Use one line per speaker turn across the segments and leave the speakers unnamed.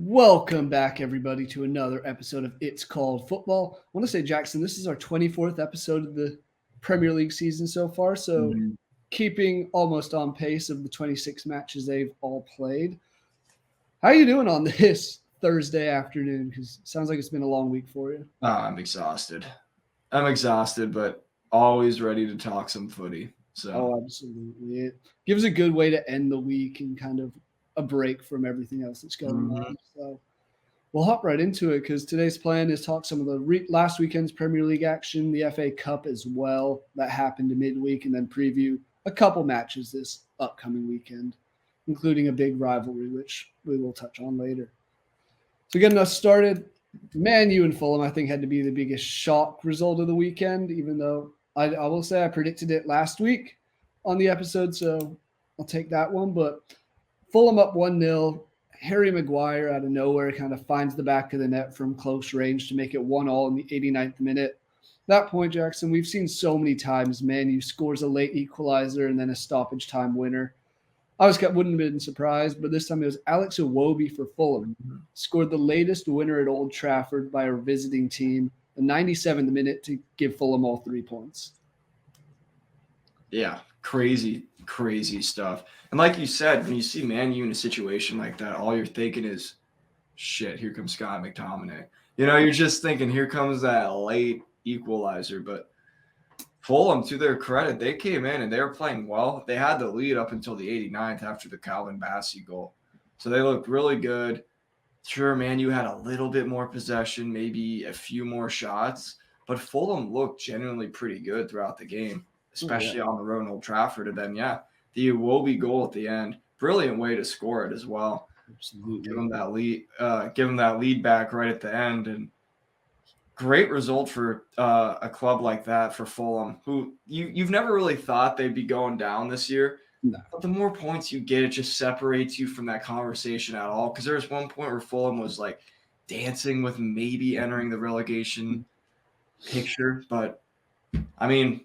Welcome back, everybody, to another episode of It's Called Football. I want to say, Jackson, this is our 24th episode of the Premier League season so far, so keeping almost on pace of the 26 matches they've all played. How are you doing on this Thursday afternoon? Because it sounds like it's been a long week for you.
I'm exhausted. But always ready to talk some footy.
Absolutely. It gives a good way to end the week and kind of a break from everything else that's going on. So we'll hop right into it because today's plan is talk some of the last weekend's Premier League action, the FA Cup as well that happened midweek, and then preview a couple matches this upcoming weekend, including a big rivalry, which we will touch on later. So getting us started, Man U and Fulham, I think, had to be the biggest shock result of the weekend, even though I will say I predicted it last week on the episode, so I'll take that one. But Fulham up 1-0. Harry Maguire out of nowhere kind of finds the back of the net from close range to make it 1-1 in the 89th minute. At that point, Jackson, we've seen so many times Man U scores a late equalizer and then a stoppage time winner. Wouldn't have been surprised, but this time it was Alex Iwobi for Fulham. Scored the latest winner at Old Trafford by our visiting team, the 97th minute, to give Fulham all 3 points.
Yeah, crazy stuff. And like you said, when you see Man U in a situation like that, all you're thinking is, shit, here comes Scott McTominay. You're just thinking, here comes that late equalizer. But Fulham, to their credit, they came in and they were playing well. They had the lead up until the 89th after the Calvin Bassey goal. So they looked really good. Sure, Man U had a little bit more possession, maybe a few more shots, but Fulham looked genuinely pretty good throughout the game, especially on the road in Old Trafford. And then, the Iwobi goal at the end, brilliant way to score it as well.
Absolutely.
Give them that lead back right at the end. And great result for a club like that for Fulham, who you've never really thought they'd be going down this year.
No.
But the more points you get, it just separates you from that conversation at all. Because there was one point where Fulham was like dancing with maybe entering the relegation picture. But, I mean,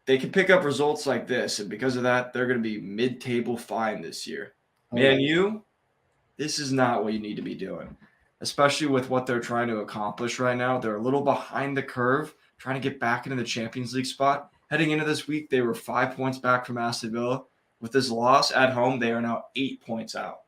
they can pick up results like this. And because of that, they're going to be mid-table fine this year. Man U, this is not what you need to be doing, especially with what they're trying to accomplish right now. They're a little behind the curve, trying to get back into the Champions League spot. Heading into this week, they were 5 points back from Aston Villa. With this loss at home, they are now 8 points out.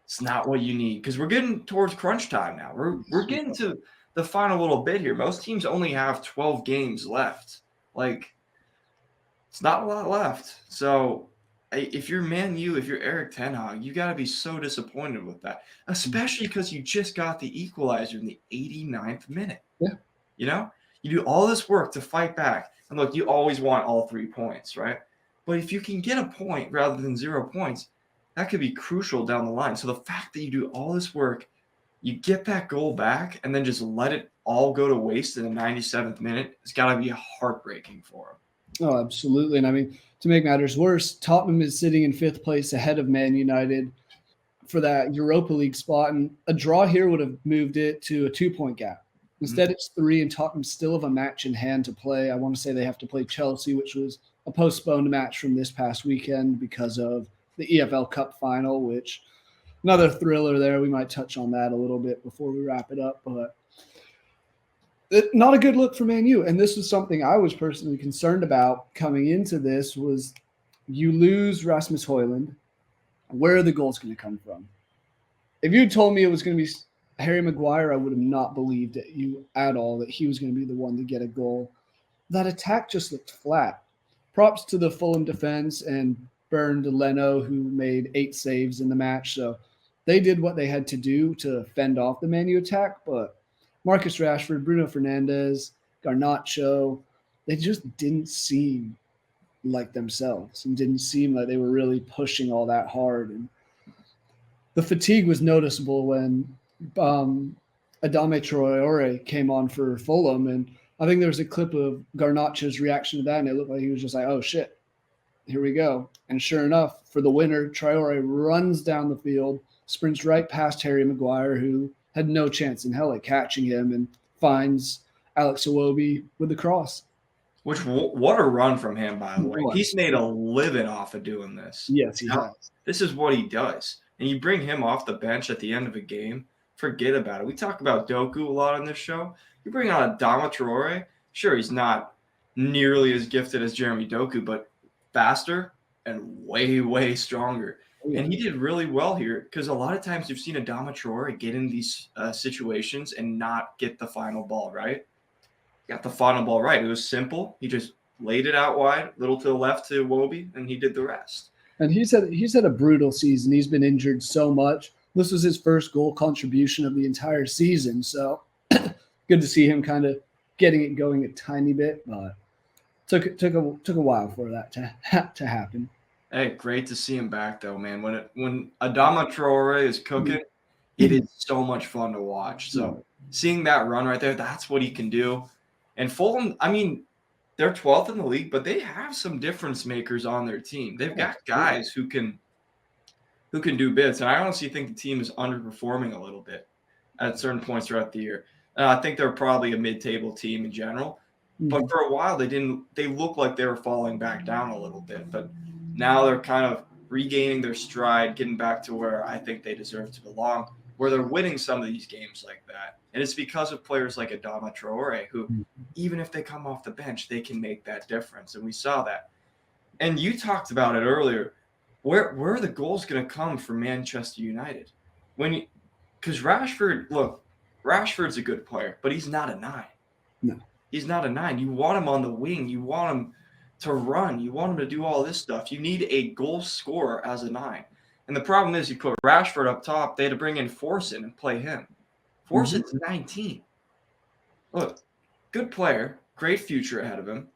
It's not what you need because we're getting towards crunch time now. We're getting to the final little bit here. Most teams only have 12 games left. It's not a lot left. So if you're Man U, if you're Eric Ten Hag, you got to be so disappointed with that, especially because you just got the equalizer in the 89th minute.
Yeah.
You do all this work to fight back. And look, you always want all 3 points, right? But if you can get a point rather than 0 points, that could be crucial down the line. So the fact that you do all this work, you get that goal back, and then just let it all go to waste in the 97th minute, it's got to be heartbreaking for him.
Oh, absolutely. And I mean, to make matters worse, Tottenham is sitting in 5th place ahead of Man United for that Europa League spot. And a draw here would have moved it to a 2-point gap. Instead, it's 3, and Tottenham still have a match in hand to play. I want to say they have to play Chelsea, which was a postponed match from this past weekend because of the EFL Cup Final, which another thriller there. We might touch on that a little bit before we wrap it up. But not a good look for Man U. And this was something I was personally concerned about coming into this was you lose Rasmus Højlund. Where are the goals going to come from? If you told me it was going to be Harry Maguire, I would have not believed it you at all that he was going to be the one to get a goal. That attack just looked flat. Props to the Fulham defense and Bernd Leno, who made 8 saves in the match. So they did what they had to do to fend off the Man U attack, but Marcus Rashford, Bruno Fernandes, Garnacho, they just didn't seem like themselves and didn't seem like they were really pushing all that hard. And the fatigue was noticeable when Adama Traore came on for Fulham. And I think there was a clip of Garnacho's reaction to that, and it looked like he was just like, oh, shit, here we go. And sure enough, for the winner, Traore runs down the field, sprints right past Harry Maguire, who had no chance in hell at catching him, and finds Alex Iwobi with the cross.
What a run from him, by the way. He's made a living off of doing this.
Yes, he has.
This is what he does. and you bring him off the bench at the end of a game, forget about it. We talk about Doku a lot on this show. You bring on Adama Traore, sure, he's not nearly as gifted as Jeremy Doku, but faster and way, way stronger. And he did really well here because a lot of times you've seen Adama Traore get in these situations and not get the final ball right. Got the final ball right. It was simple. He just laid it out wide, little to the left to Iwobi, and he did the rest.
And he's had a brutal season. He's been injured so much. This was his first goal contribution of the entire season. So good to see him kind of getting it going a tiny bit, but took a while for that to happen.
Hey, great to see him back though, man. When Adama Traore is cooking, it is so much fun to watch. So seeing that run right there, that's what he can do. And Fulham, I mean, they're 12th in the league, but they have some difference makers on their team. They've got guys who can do bits. And I honestly think the team is underperforming a little bit at certain points throughout the year. I think they're probably a mid-table team in general. But for a while, they looked like they were falling back down a little bit. But now they're kind of regaining their stride, getting back to where I think they deserve to belong, where they're winning some of these games like that. And it's because of players like Adama Traore, who, even if they come off the bench, they can make that difference. And we saw that. And you talked about it earlier. Where are the goals going to come for Manchester United? Because Rashford's a good player, but he's not a 9.
No.
He's not a 9. You want him on the wing. You want him to run. You want him to do all this stuff. You need a goal scorer as a 9. And the problem is you put Rashford up top, they had to bring in Forsen and play him. Forsen's 19. Look, good player, great future ahead of him.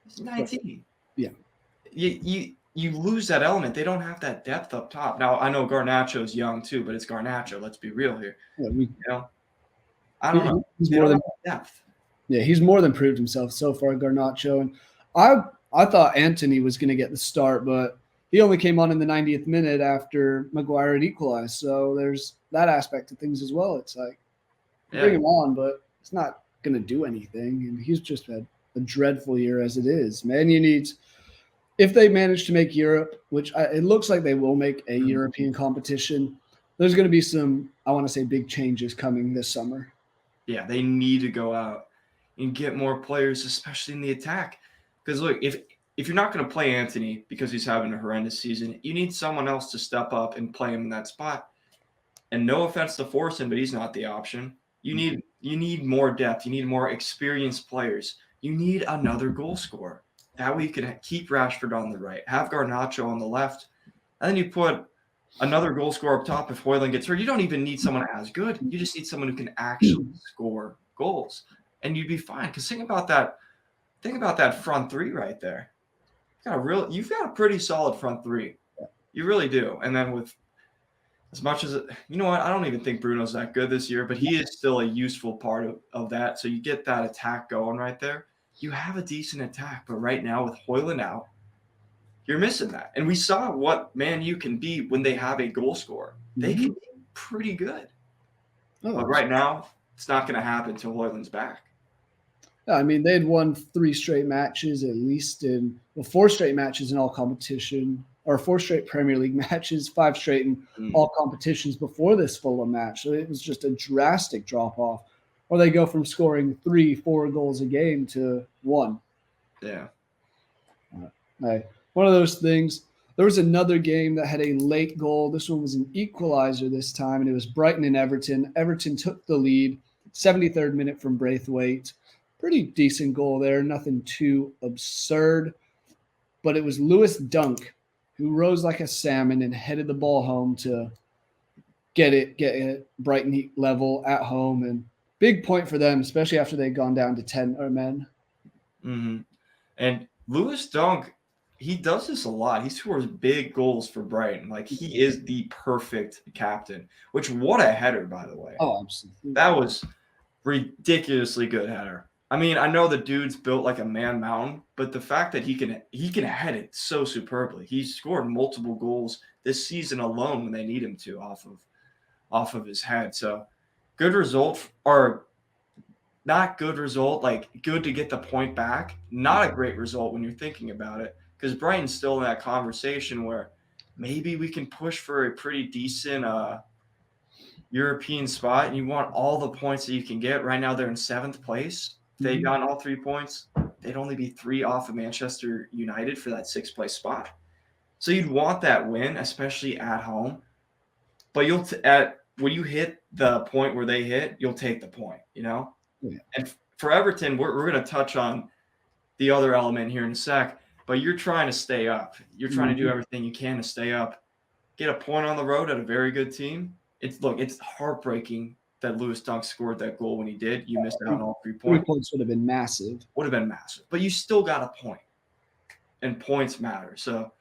He's 19.
Yeah.
You lose that element. They don't have that depth up top. Now, I know Garnacho's young too, but it's Garnacho. Let's be real here.
Yeah,
I don't know.
He's more than
depth.
Yeah, he's more than proved himself so far, Garnacho. And I thought Antony was going to get the start, but he only came on in the 90th minute after Maguire had equalized. So there's that aspect of things as well. It's like, bring him on, but it's not going to do anything. And he's just had a dreadful year as it is. Man, if they manage to make Europe, which it looks like they will make a European competition, there's going to be some, I want to say, big changes coming this summer.
Yeah, they need to go out and get more players, especially in the attack. Because look, if you're not going to play Antony because he's having a horrendous season, you need someone else to step up and play him in that spot. And no offense to Forsen, but he's not the option. You need more depth. You need more experienced players. You need another goal scorer. That way you can keep Rashford on the right, have Garnacho on the left, and then you put another goal scorer up top if Højlund gets hurt. You don't even need someone as good. You just need someone who can actually score goals, and you'd be fine. Because think about that front three right there. You've got a pretty solid front three. You really do. And then with as much as you know what, I don't even think Bruno's that good this year, but he is still a useful part of that. So you get that attack going right there. You have a decent attack, but right now with Højlund out, you're missing that. And we saw what Man U can be when they have a goal scorer. They can be pretty good. But right now, it's not going to happen until Højlund's back.
I mean, they'd won 3 straight matches, at least 4 straight matches in all competition, or 4 straight Premier League matches, 5 straight in all competitions before this Fulham match. So it was just a drastic drop-off. Or they go from scoring 3-4 goals a game to 1.
Yeah.
One of those things. There was another game that had a late goal. This one was an equalizer this time, and it was Brighton and Everton. Everton took the lead, 73rd minute from Braithwaite. Pretty decent goal there, nothing too absurd. But it was Lewis Dunk who rose like a salmon and headed the ball home to get it Brighton level at home. And big point for them, especially after they'd gone down to 10 men.
Mm-hmm. And Lewis Dunk, he does this a lot. He scores big goals for Brighton. Like, he is the perfect captain, which what a header, by the way.
Oh, absolutely.
That was ridiculously good header. I mean, I know the dude's built like a man mountain, but the fact that he can head it so superbly. He's scored multiple goals this season alone when they need him to off of his head. So good result, or not good result, like good to get the point back. Not a great result when you're thinking about it, because Brighton's still in that conversation where maybe we can push for a pretty decent European spot, and you want all the points that you can get. Right now, they're in 7th place. If they got all 3 points, they'd only be 3 off of Manchester United for that 6th place spot. So you'd want that win, especially at home. But when you hit the point where they hit, you'll take the point, you know?
Yeah.
And for Everton, we're going to touch on the other element here in a sec, but you're trying to stay up. You're trying to do everything you can to stay up. Get a point on the road at a very good team. It's heartbreaking that Lewis Dunk scored that goal when he did. You missed out on all 3 points.
3 points would have been massive.
But you still got a point, and points matter. So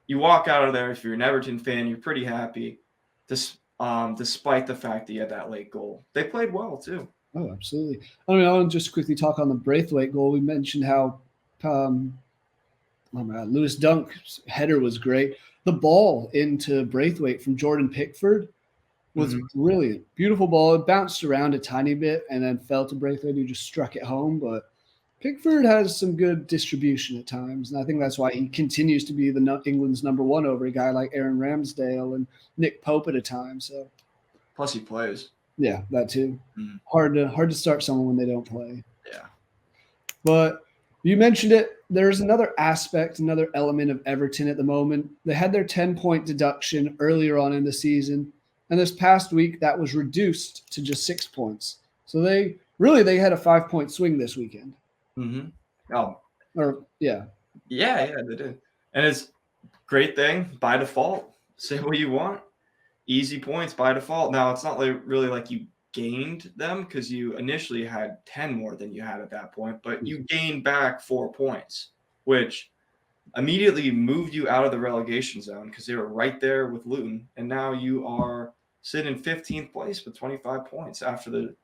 you walk out of there, if you're an Everton fan, you're pretty happy, despite the fact that you had that late goal. They played well, too.
Oh, absolutely. I want to just quickly talk on the Braithwaite goal. We mentioned how Lewis Dunk's header was great. The ball into Braithwaite from Jordan Pickford was brilliant. Beautiful ball. It bounced around a tiny bit and then fell to Braithwaite, who just struck it home. But Pickford has some good distribution at times, and I think that's why he continues to be England's number 1 over a guy like Aaron Ramsdale and Nick Pope at a time. So,
plus he plays.
Yeah, that too. Hard to start someone when they don't play.
Yeah.
But you mentioned it. There's another aspect, another element of Everton at the moment. They had their 10-point deduction earlier on in the season, and this past week that was reduced to just 6 points. So they had a 5-point swing this weekend.
Oh.
Yeah,
they did. And it's a great thing by default. Say what you want. Easy points by default. Now, it's not really like you gained them because you initially had 10 more than you had at that point, but you gained back 4 points, which immediately moved you out of the relegation zone because they were right there with Luton, and now you are sitting in 15th place with 25 points after the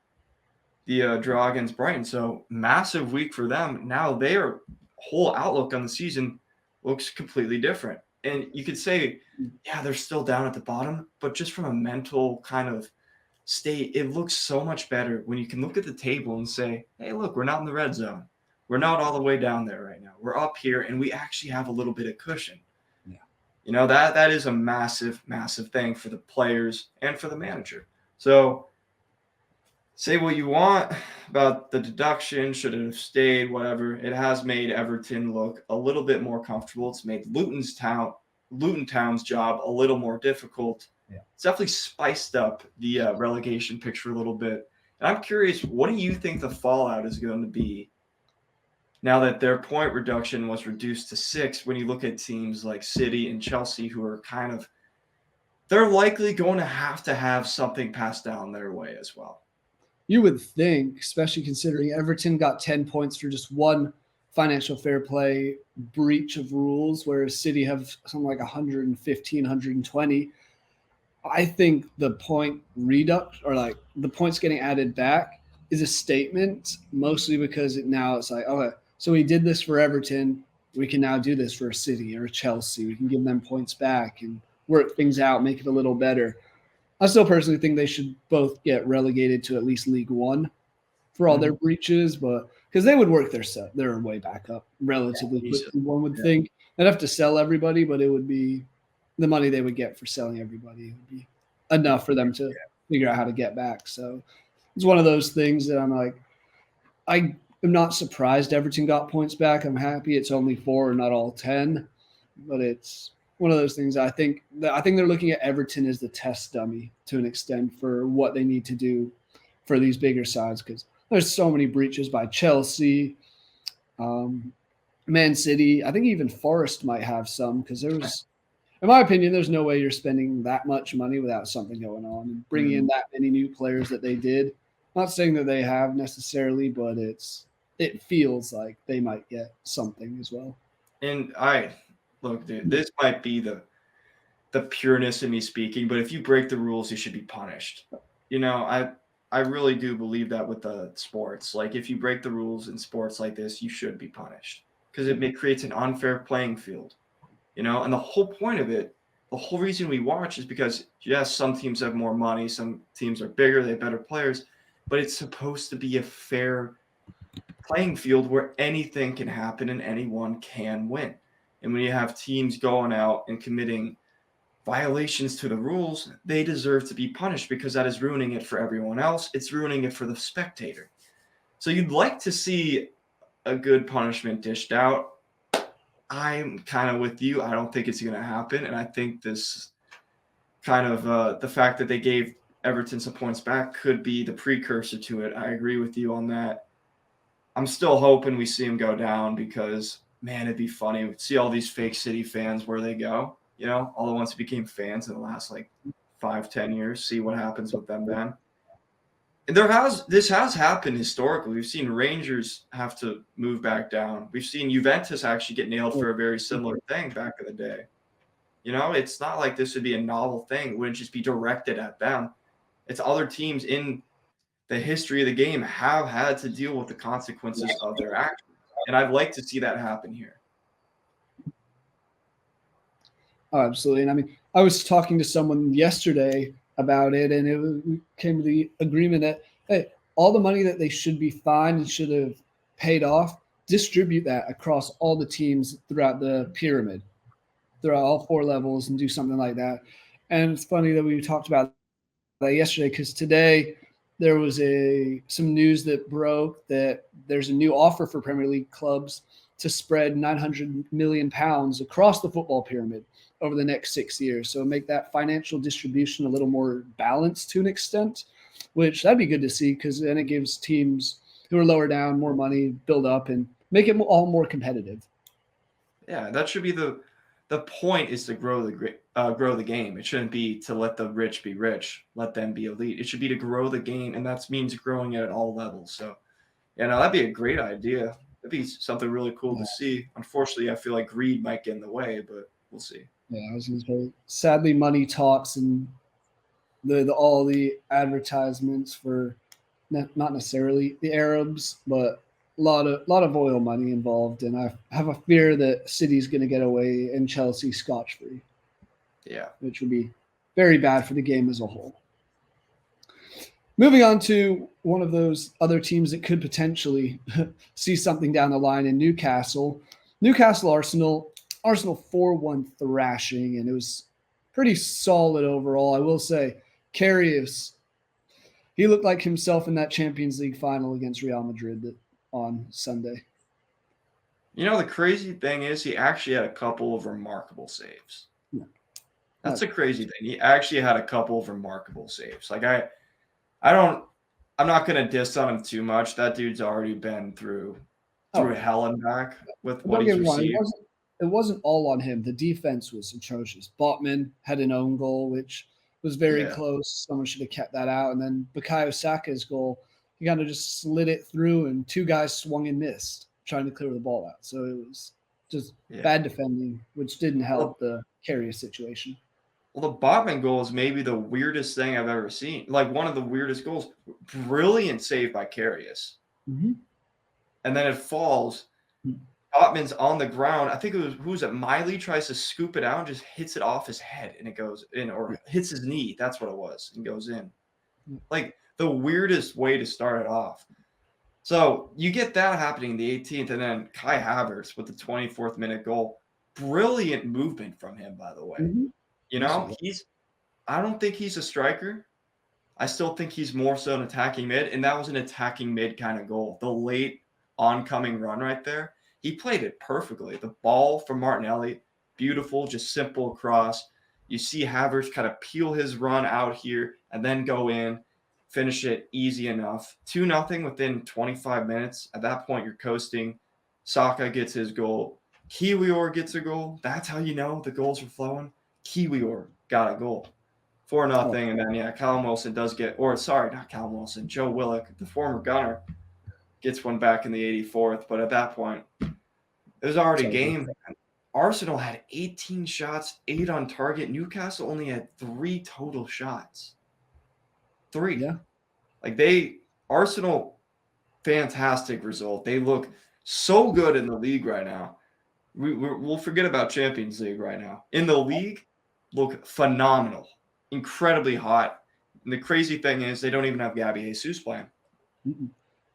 draw against Brighton. So massive week for them. Now their whole outlook on the season looks completely different. And you could say, yeah, they're still down at the bottom, but just from a mental kind of state, it looks so much better when you can look at the table and say, hey, look, we're not in the red zone. We're not all the way down there right now. We're up here, and we actually have a little bit of cushion.
Yeah.
You know, that is a massive, massive thing for the players and for the manager. So say what you want about the deduction, should it have stayed, whatever. It has made Everton look a little bit more comfortable. It's made Luton Town's job a little more difficult.
Yeah.
It's definitely spiced up the relegation picture a little bit. And I'm curious, what do you think the fallout is going to be now that their point reduction was reduced to 6 when you look at teams like City and Chelsea who are they're likely going to have something passed down their way as well.
You would think, especially considering Everton got 10 points for just one financial fair play breach of rules, whereas City have something like 115, 120. I think the point or like the points getting added back is a statement, mostly because it's like, okay, so we did this for Everton. We can now do this for a City or a Chelsea. We can give them points back and work things out, make it a little better. I still personally think they should both get relegated to at least League One for all their breaches, but because they would work their way back up relatively quickly, one would think. They'd have to sell everybody, but it would be the money they would get for selling everybody would be enough for them to figure out how to get back. So it's one of those things that I'm like, I am not surprised Everton got points back. I'm happy it's only 4 and not all 10, but it's one of those things. I think they're looking at Everton as the test dummy to an extent for what they need to do for these bigger sides, because there's so many breaches by Chelsea, Man City. I think even Forest might have some, because in my opinion, there's no way you're spending that much money without something going on and bringing in that many new players that they did. Not saying that they have necessarily, but it feels like they might get something as well.
And look, dude, this might be the pureness in me speaking, but if you break the rules, you should be punished. You know, I really do believe that with the sports. Like, if you break the rules in sports like this, you should be punished because it creates an unfair playing field. You know, and the whole point of it, the whole reason we watch is because, yes, some teams have more money, some teams are bigger, they have better players, but it's supposed to be a fair playing field where anything can happen and anyone can win. And when you have teams going out and committing violations to the rules, they deserve to be punished because that is ruining it for everyone else. It's ruining it for the spectator. So you'd like to see a good punishment dished out. I'm kind of with you. I don't think it's going to happen. And I think this kind of the fact that they gave Everton some points back could be the precursor to it. I agree with you on that. I'm still hoping we see him go down because, man, it'd be funny. We'd see all these fake City fans where they go, all the ones who became fans in the last 5-10 years, see what happens with them then. And this has happened historically. We've seen Rangers have to move back down. We've seen Juventus actually get nailed for a very similar thing back in the day. It's not like this would be a novel thing. It wouldn't just be directed at them. It's other teams in the history of the game have had to deal with the consequences of their actions. And I'd like to see that happen here.
Oh, absolutely. And I was talking to someone yesterday about it, and we came to the agreement that, hey, all the money that they should be fined and should have paid off, distribute that across all the teams throughout the pyramid, throughout all 4 levels, and do something like that. And it's funny that we talked about that yesterday, because today there was some news that broke that there's a new offer for Premier League clubs to spread £900 million across the football pyramid over the next 6 years. So make that financial distribution a little more balanced to an extent, which that'd be good to see, because then it gives teams who are lower down more money, build up, and make it all more competitive.
Yeah, that should be the point, is to grow the game. It shouldn't be to let the rich be rich, let them be elite. It should be to grow the game, and that means growing it at all levels. So, that'd be a great idea. That'd be something really cool to see. Unfortunately, I feel like greed might get in the way, but we'll see.
Yeah, I was going to say, sadly, money talks, and all the advertisements for not necessarily the Arabs, but a lot of oil money involved, and I have a fear that City's going to get away and Chelsea scotch-free.
Yeah,
which would be very bad for the game as a whole. Moving on to one of those other teams that could potentially see something down the line in Newcastle. Arsenal 4-1 thrashing, and it was pretty solid overall. I will say, Karius, he looked like himself in that Champions League final against Real Madrid on Sunday.
The crazy thing is he actually had a couple of remarkable saves. Yeah. That's a crazy thing. He actually had a couple of remarkable saves. I'm not going to diss on him too much. That dude's already been through hell and back with what he's received.
It wasn't all on him. The defense was atrocious. Botman had an own goal, which was very close. Someone should have kept that out. And then Bukayo Saka's goal, he kind of just slid it through, and 2 guys swung and missed, trying to clear the ball out. So it was just bad defending, which didn't help the Karius situation.
Well, the Botman goal is maybe the weirdest thing I've ever seen. One of the weirdest goals. Brilliant save by Karius.
Mm-hmm.
And then it falls. Botman's on the ground. I think it was Miley tries to scoop it out and just hits it off his head, and it goes in, or hits his knee. That's what it was, and goes in. The weirdest way to start it off. So you get that happening in the 18th, and then Kai Havertz with the 24th minute goal. Brilliant movement from him, by the way. Mm-hmm. I don't think he's a striker. I still think he's more so an attacking mid, and that was an attacking mid kind of goal. The late oncoming run right there. He played it perfectly. The ball from Martinelli, beautiful, just simple cross. You see Havertz kind of peel his run out here and then go in, finish it easy enough. 2-0 within 25 minutes. At that point, you're coasting. Saka gets his goal. Kiwior gets a goal. That's how you know the goals are flowing. Kiwior got a goal. 4-0. And then, Callum Wilson does get – not Callum Wilson. Joe Willock, the former Gunner, gets one back in the 84th. But at that point, it was already game. Arsenal had 18 shots, 8 on target. Newcastle only had 3 total shots. 3.
Yeah.
Arsenal, fantastic result. They look so good in the league right now. We'll forget about Champions League right now. In the league, look phenomenal. Incredibly hot. And the crazy thing is they don't even have Gabby Jesus playing.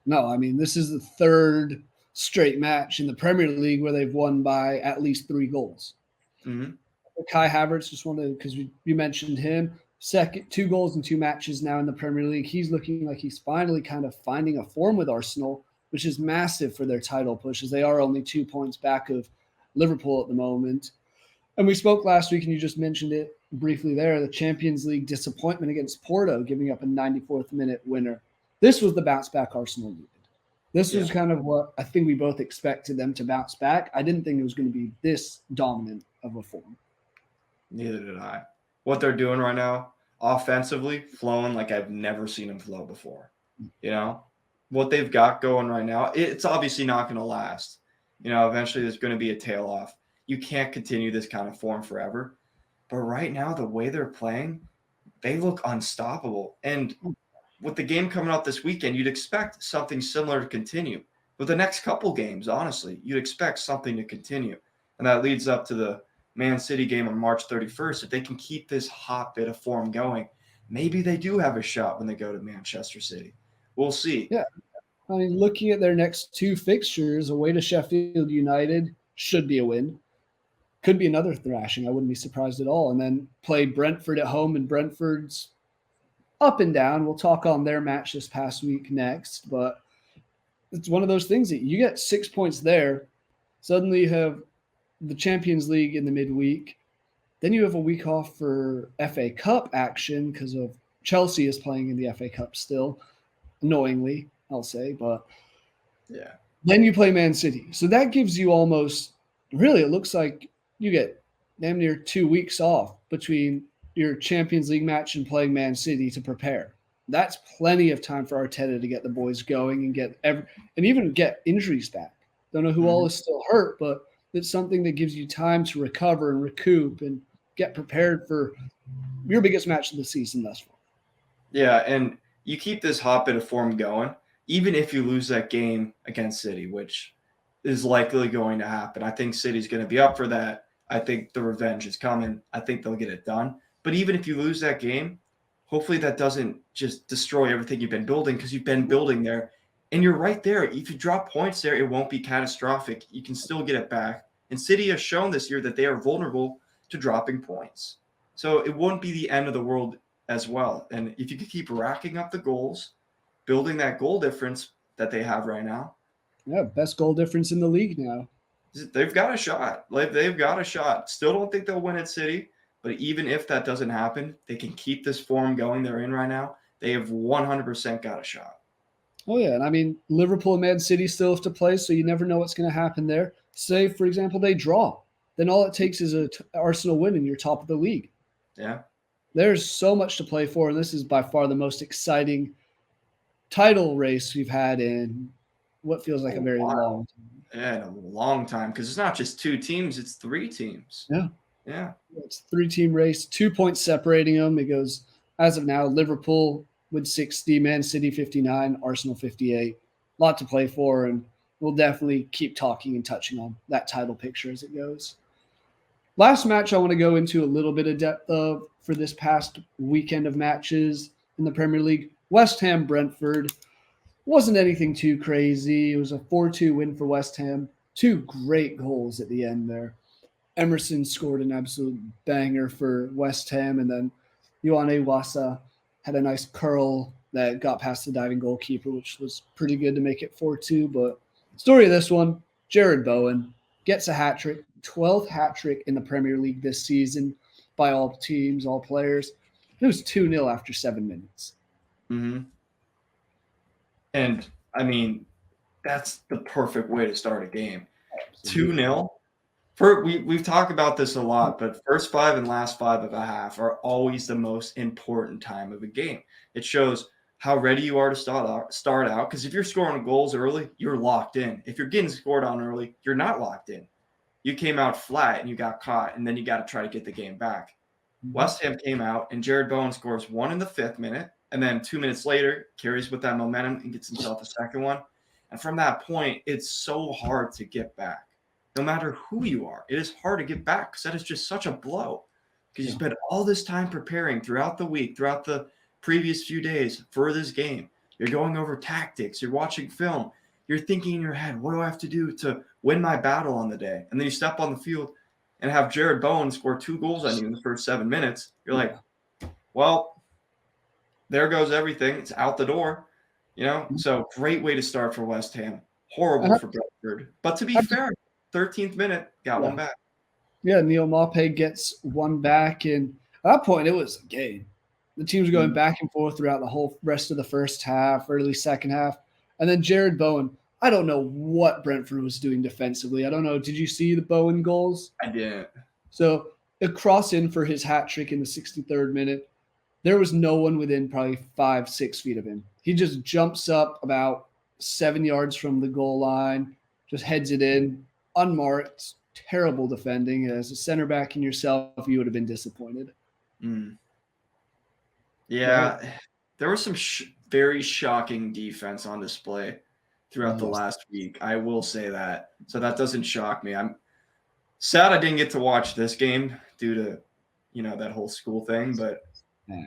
No, this is the 3rd straight match in the Premier League where they've won by at least 3 goals.
Mm-hmm.
Kai Havertz, just wanted because you mentioned him. Second, 2 goals in 2 matches now in the Premier League. He's looking like he's finally kind of finding a form with Arsenal, which is massive for their title push, as they are only 2 points back of Liverpool at the moment. And we spoke last week, and you just mentioned it briefly there, the Champions League disappointment against Porto, giving up a 94th minute winner. This was the bounce back Arsenal needed. This was kind of what I think we both expected them to bounce back. I didn't think it was going to be this dominant of a form.
Neither did I. What they're doing right now, offensively, flowing like I've never seen them flow before. You know, what they've got going right now, it's obviously not going to last. You know, eventually there's going to be a tail off. You can't continue this kind of form forever. But right now, the way they're playing, they look unstoppable. And with the game coming up this weekend, you'd expect something similar to continue. With the next couple games, honestly, you'd expect something to continue. And that leads up to the Man City game on March 31st. If they can keep this hot bit of form going, maybe they do have a shot when they go to Manchester City. We'll see.
Yeah. I mean, looking at their next 2 fixtures, away to Sheffield United should be a win. Could be another thrashing. I wouldn't be surprised at all. And then play Brentford at home, and Brentford's up and down. We'll talk on their match this past week next, but it's one of those things that you get 6 points there. Suddenly you have the Champions League in the midweek. Then you have a week off for FA Cup action because of Chelsea is playing in the FA Cup still, annoyingly, I'll say. But
yeah,
then you play Man City. So that gives you almost, really, it looks like you get damn near 2 weeks off between your Champions League match and playing Man City to prepare. That's plenty of time for Arteta to get the boys going and even get injuries back. Don't know who all is still hurt, but it's something that gives you time to recover and recoup and get prepared for your biggest match of the season thus far.
Yeah, and you keep this hot bit of form going, even if you lose that game against City, which is likely going to happen. I think City's going to be up for that. I think the revenge is coming. I think they'll get it done. But even if you lose that game, hopefully that doesn't just destroy everything you've been building, because you've been building there. And you're right there. If you drop points there, it won't be catastrophic. You can still get it back. And City has shown this year that they are vulnerable to dropping points. So it wouldn't be the end of the world as well. And if you could keep racking up the goals, building that goal difference that they have right now.
Yeah, best goal difference in the league now.
They've got a shot. They've got a shot. Still don't think they'll win at City. But even if that doesn't happen, they can keep this form going they're in right now. They have 100% got a shot.
Oh, yeah. And I mean, Liverpool and Man City still have to play, so you never know what's going to happen there. Say, for example, they draw. Then all it takes is an Arsenal win and you're top of the league.
Yeah.
There's so much to play for, and this is by far the most exciting title race we've had in what feels like a very long time.
Yeah, in a long time, because it's not just 2 teams, it's 3 teams.
Yeah.
Yeah.
It's a 3-team race, 2 points separating them. It goes, as of now, Liverpool with 60, Man City 59, Arsenal 58. A lot to play for, and we'll definitely keep talking and touching on that title picture as it goes. Last match I want to go into a little bit of depth of for this past weekend of matches in the Premier League. West Ham Brentford wasn't anything too crazy. It was a 4-2 win for West Ham. 2 great goals at the end there. Emerson scored an absolute banger for West Ham, and then Ioane Wassa had a nice curl that got past the diving goalkeeper, which was pretty good to make it 4-2. But story of this one, Jarrod Bowen gets a hat trick, 12th hat trick in the Premier League this season by all teams, all players. It was 2-0 after 7 minutes.
Mm-hmm. And, I mean, that's the perfect way to start a game. 2-0. We've talked about this a lot, but first 5 and last 5 of a half are always the most important time of a game. It shows how ready you are to start out, because if you're scoring goals early, you're locked in. If you're getting scored on early, you're not locked in. You came out flat and you got caught, and then you got to try to get the game back. West Ham came out, and Jarrod Bowen scores 1 in the 5th minute, and then 2 minutes later, carries with that momentum and gets himself a second one. And from that point, it's so hard to get back. No matter who you are, it is hard to get back, because that is just such a blow. Because you spend all this time preparing throughout the week, throughout the previous few days for this game. You're going over tactics. You're watching film. You're thinking in your head, what do I have to do to win my battle on the day? And then you step on the field, and have Jarrod Bowen score 2 goals on you in the first 7 minutes, you're like, well, there goes everything. It's out the door, So great way to start for West Ham. Horrible for Brentford. But to be fair, 13th minute, got one back.
Yeah, Neil Maupay gets one back, and at that point, it was a game. The teams were going back and forth throughout the whole rest of the first half, early second half. And then Jarrod Bowen, I don't know what Brentford was doing defensively. I don't know. Did you see the Bowen goals?
I didn't.
So a cross in for his hat trick in the 63rd minute. There was no one within probably 5-6 feet of him. He just jumps up about 7 yards from the goal line, just heads it in, unmarked. Terrible defending. As a center back in yourself, you would have been disappointed.
Yeah, there was some very shocking defense on display throughout the last week. I will say that. So that doesn't shock me. I'm sad I didn't get to watch this game due to, that whole school thing, but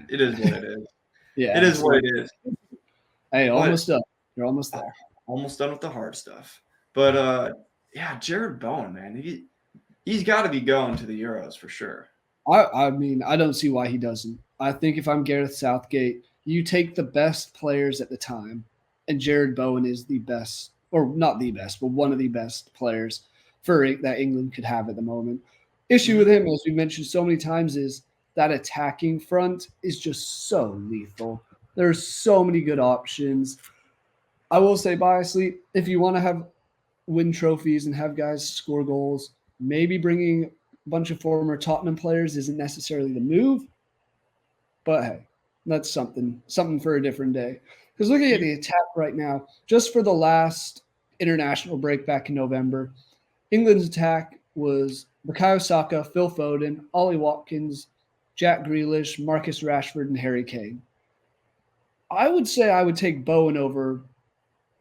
it is what it is.
Yeah,
it is what it is.
Hey, almost done. You're almost there.
Almost done with the hard stuff. But Jarrod Bowen, man, he's got to be going to the Euros for sure.
I mean, I don't see why he doesn't. I think if I'm Gareth Southgate, you take the best players at the time, and Jarrod Bowen is the best, or not the best, but one of the best players that England could have at the moment. Issue with him, as we mentioned so many times, is that attacking front is just so lethal. There's so many good options. I will say biasly, if you want to win trophies and have guys score goals, maybe bringing a bunch of former Tottenham players isn't necessarily the move. But hey, that's something for a different day. Because looking at the attack right now, just for the last international break back in November, England's attack was Bukayo Saka, Phil Foden, Ollie Watkins, Jack Grealish, Marcus Rashford, and Harry Kane. I would say I would take Bowen over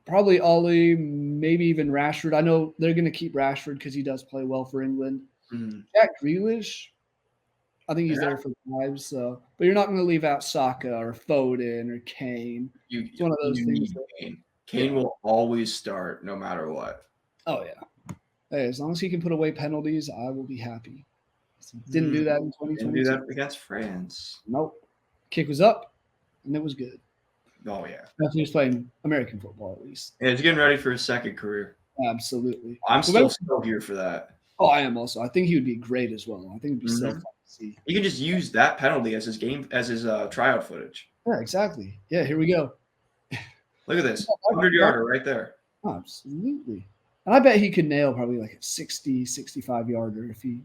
probably Ollie, maybe even Rashford. I know they're going to keep Rashford because he does play well for England. Jack Grealish, I think he's there for vibes. So, but you're not going to leave out Saka or Foden or Kane. It's one of those things.
Kane will always start no matter what.
Oh yeah. Hey, as long as he can put away penalties, I will be happy. Didn't do that in 2022.
Didn't do that against France.
Nope. Kick was up, and it was good.
Oh yeah.
He was playing American football at least.
Yeah, he's getting ready for his second career.
Absolutely.
I'm still here for that.
Oh, I am also. I think he would be great as well. I think it'd be so fun to see.
You can just use that penalty as his tryout footage.
Yeah, exactly. Yeah, here we go.
Look at this. 100-yarder right there.
Oh, absolutely. And I bet he could nail probably like a 60, 65-yarder if he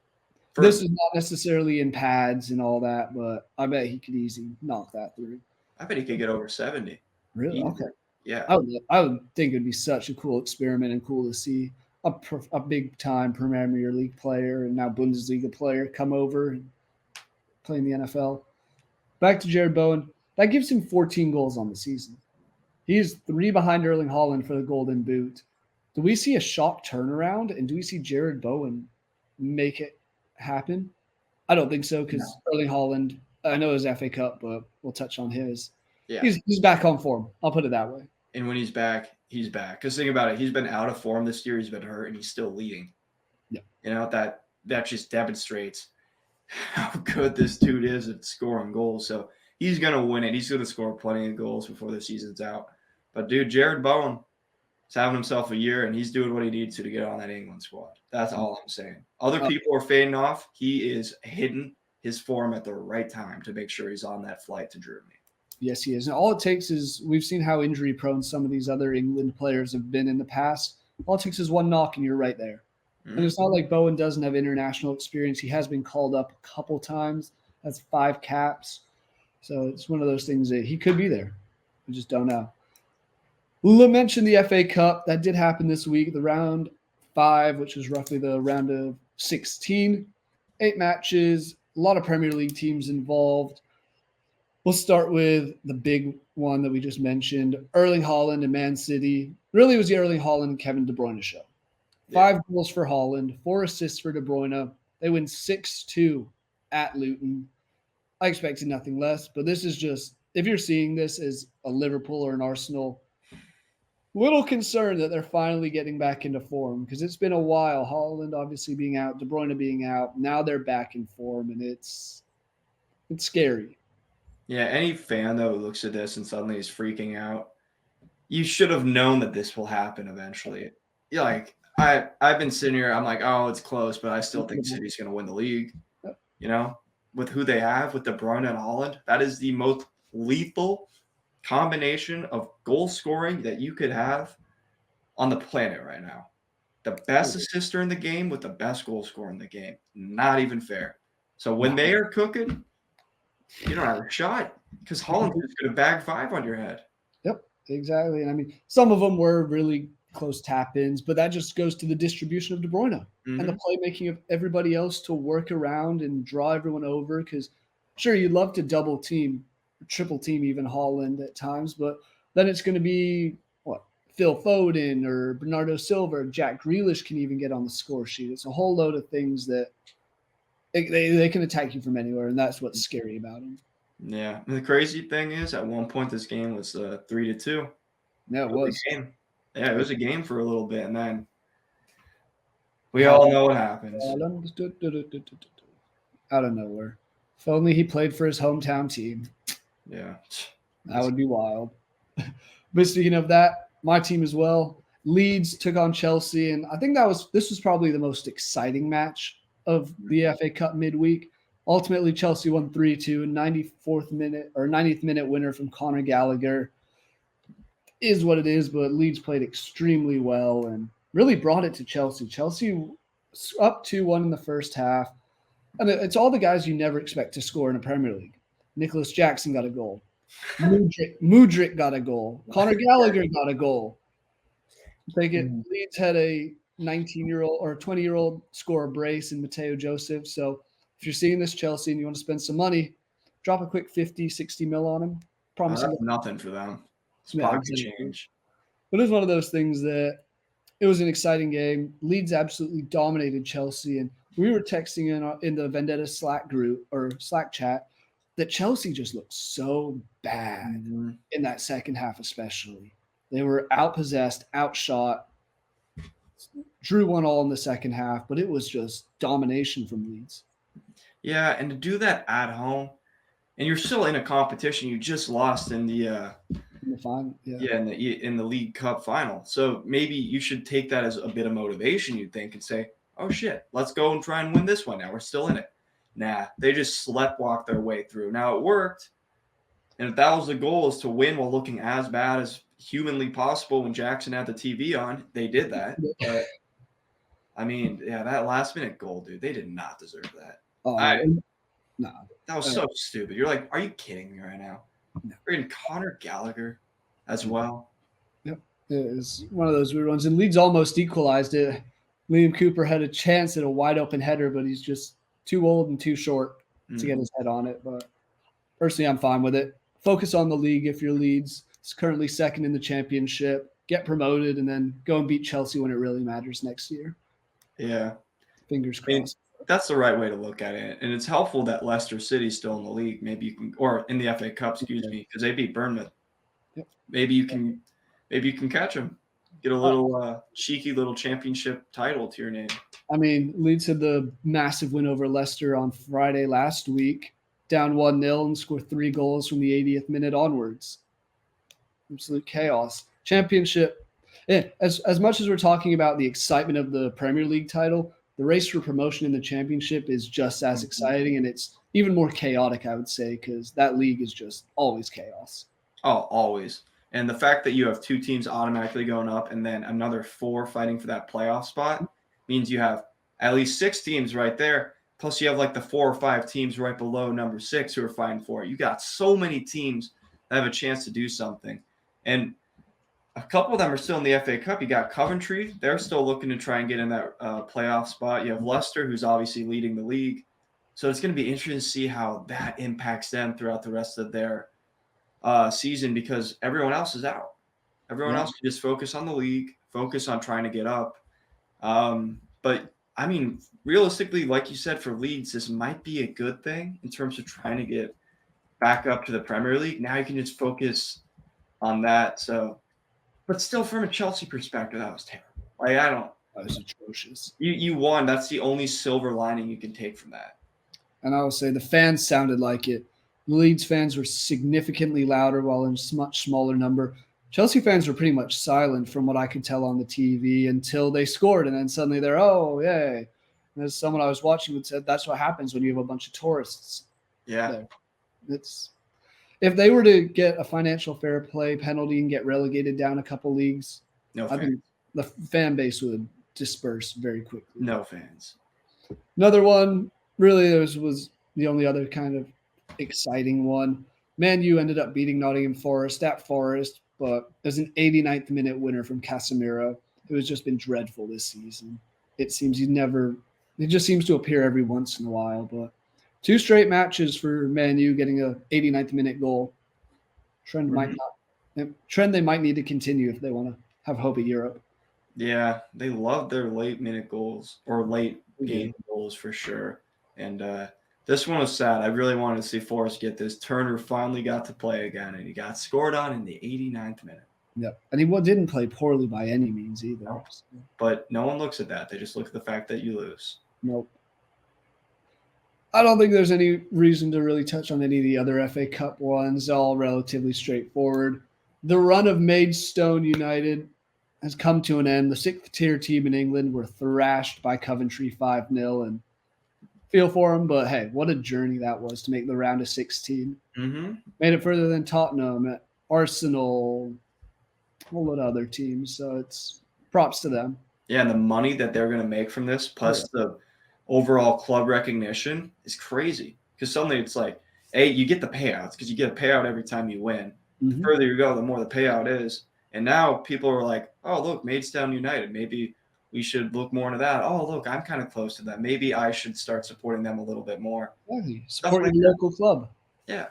– this is not necessarily in pads and all that, but I bet he could easily knock that through.
I bet he could get over 70.
Really? Okay.
Yeah.
I would think it would be such a cool experiment and cool to see a big-time Premier League player and now Bundesliga player come over and play in the NFL. Back to Jarrod Bowen. That gives him 14 goals on the season. He is 3 behind Erling Haaland for the Golden Boot. Do we see a shock turnaround, and do we see Jarrod Bowen make it happen? I don't think so because Erling Haaland, I know his FA Cup, but we'll touch on his. Yeah. He's back on form. I'll put it that way.
And when he's back, he's back. Because think about it. He's been out of form this year. He's been hurt, and he's still leading. Yeah. That just demonstrates how good this dude is at scoring goals. So he's going to win it. He's going to score plenty of goals before the season's out. But, dude, Jarrod Bowen is having himself a year, and he's doing what he needs to get on that England squad. That's all I'm saying. Other people are fading off. He is hitting his form at the right time to make sure he's on that flight to Germany.
Yes, he is. And all it takes is we've seen how injury-prone some of these other England players have been in the past. All it takes is one knock, and you're right there. Mm-hmm. And it's not like Bowen doesn't have international experience. He has been called up a couple times. That's 5 caps. So it's one of those things that he could be there. We just don't know. Lula mentioned the FA Cup. That did happen this week, the round 5, which was roughly the round of 16. 8 matches, a lot of Premier League teams involved. We'll start with the big one that we just mentioned, Erling Haaland and Man City. Really, it was the Erling Haaland and Kevin De Bruyne show. 5 goals for Haaland, 4 assists for De Bruyne. They win 6-2 at Luton. I expected nothing less, but this is just, if you're seeing this as a Liverpool or an Arsenal, little concerned that they're finally getting back into form because it's been a while. Haaland obviously being out, De Bruyne being out. Now they're back in form, and it's scary.
Yeah, any fan though who looks at this and suddenly is freaking out, you should have known that this will happen eventually. Yeah, like I've been sitting here, I'm like, oh, it's close, but I still think City's going to win the league. You know, with who they have, with De Bruyne and Haaland, that is the most lethal combination of goal scoring that you could have on the planet right now. The best assister in the game with the best goal scorer in the game. Not even fair. So when they are cooking, you don't have a shot because Holland's just going to bag 5 on your head.
Yep, exactly. And I mean, some of them were really close tap ins, but that just goes to the distribution of De Bruyne and the playmaking of everybody else to work around and draw everyone over. Because sure, you'd love to double team, triple team even Haaland at times, but then it's going to be what Phil Foden or Bernardo Silva, Jack Grealish can even get on the score sheet. It's a whole load of things that they can attack you from anywhere, and that's what's scary about them.
Yeah, and the crazy thing is, at one point this game was 3-2.
No, it was.
A game. Yeah, it was a game for a little bit, and then we all know what happens.
Out of nowhere. If only he played for his hometown team.
Yeah,
that would be wild. But speaking of that, my team as well. Leeds took on Chelsea, and I think this was probably the most exciting match of the FA Cup midweek. Ultimately, Chelsea won 3-2, 94th minute or 90th minute winner from Conor Gallagher. Is what it is, but Leeds played extremely well and really brought it to Chelsea. Chelsea up 2-1 in the first half. And it's all the guys you never expect to score in a Premier League. Nicholas Jackson got a goal. Mudryk got a goal. Conor Gallagher got a goal. Take it. Leeds had a 19-year-old or 20-year-old score a brace in Mateo Joseph. So if you're seeing this Chelsea and you want to spend some money, drop a quick 50, 60 mil on him.
Promise that's nothing for them. It's pocket change.
But it was one of those things that it was an exciting game. Leeds absolutely dominated Chelsea. And we were texting in the Vendetta Slack group or Slack chat that Chelsea just looked so bad in that second half, especially. They were outpossessed, outshot, drew 1-1 in the second half, but it was just domination from Leeds.
Yeah, and to do that at home, and you're still in a competition. You just lost in the
final,
in the League Cup final. So maybe you should take that as a bit of motivation, you'd think, and say, oh shit, let's go and try and win this one now. We're still in it. Nah, they just sleptwalked their way through. Now it worked, and if that was the goal, is to win while looking as bad as humanly possible when Jackson had the TV on, they did that. But I mean, yeah, that last minute goal, dude, they did not deserve that.
No.
That was so stupid. You're like, are you kidding me right now?
No.
We're in Conor Gallagher as well.
Yep. It was one of those weird ones. And Leeds almost equalized it. Liam Cooper had a chance at a wide open header, but he's just too old and too short to get his head on it. But personally, I'm fine with it. Focus on the league if you're Leeds. It's currently second in the championship. Get promoted and then go and beat Chelsea when it really matters next year.
Yeah.
Fingers crossed.
That's the right way to look at it. And it's helpful that Leicester City's still in the league. Maybe you can, or in the FA Cup, excuse me, because they beat Bournemouth.
Yep.
Maybe you can catch them. Get a little cheeky little championship title to your name.
I mean, Leeds had the massive win over Leicester on Friday last week, down 1-0 and scored 3 goals from the 80th minute onwards. Absolute chaos. Championship. As much as we're talking about the excitement of the Premier League title, the race for promotion in the championship is just as exciting, and it's even more chaotic, I would say, because that league is just always chaos.
Oh, always. And the fact that you have 2 teams automatically going up and then another 4 fighting for that playoff spot means you have at least 6 teams right there. Plus you have like the 4 or 5 teams right below number 6 who are fighting for it. You got so many teams that have a chance to do something. And a couple of them are still in the FA Cup. You got Coventry. They're still looking to try and get in that playoff spot. You have Leicester, who's obviously leading the league. So it's going to be interesting to see how that impacts them throughout the rest of their season because everyone else is out. Everyone else can just focus on the league, focus on trying to get up. But, I mean, realistically, like you said, for Leeds, this might be a good thing in terms of trying to get back up to the Premier League. Now you can just focus on that. So But still, from a Chelsea perspective, that was terrible. Like, I don't.
That was atrocious.
You won. That's the only silver lining you can take from that.
And I will say the fans sounded like it. The Leeds fans were significantly louder while in a much smaller number. Chelsea fans were pretty much silent from what I could tell on the TV until they scored. And then suddenly they're, oh, yay. And as someone I was watching would said, that's what happens when you have a bunch of tourists.
Yeah.
There. If they were to get a financial fair play penalty and get relegated down a couple leagues, I think the fan base would disperse very quickly.
No fans.
Another one, really, was the only other kind of exciting one. Man U ended up beating Nottingham Forest at Forest, but it was an 89th minute winner from Casemiro, who has just been dreadful this season. It just seems to appear every once in a while, but 2 straight matches for Man U getting a 89th minute goal. Trend they might need to continue if they want to have hope at Europe.
Yeah, they love their late minute goals or late game goals for sure. And this one was sad. I really wanted to see Forrest get this. Turner finally got to play again, and he got scored on in the 89th minute.
Yep. And he didn't play poorly by any means either.
No. But no one looks at that. They just look at the fact that you lose.
Nope. I don't think there's any reason to really touch on any of the other FA Cup ones. All relatively straightforward. The run of Maidstone United has come to an end. The 6th-tier team in England were thrashed by Coventry 5-0, and feel for them, but hey, what a journey that was to make the round of 16.
Mm-hmm.
Made it further than Tottenham, Arsenal, a whole lot of other teams. So it's props to them.
Yeah, and the money that they're going to make from this, plus the overall club recognition, is crazy. Because suddenly it's like, hey, you get the payouts because you get a payout every time you win.
Mm-hmm.
The further you go, the more the payout is. And now people are like, oh, look, Maidstone United. Maybe we should look more into that. Oh, look, I'm kind of close to that. Maybe I should start supporting them a little bit more.
Yeah, supporting the local club.
Yeah.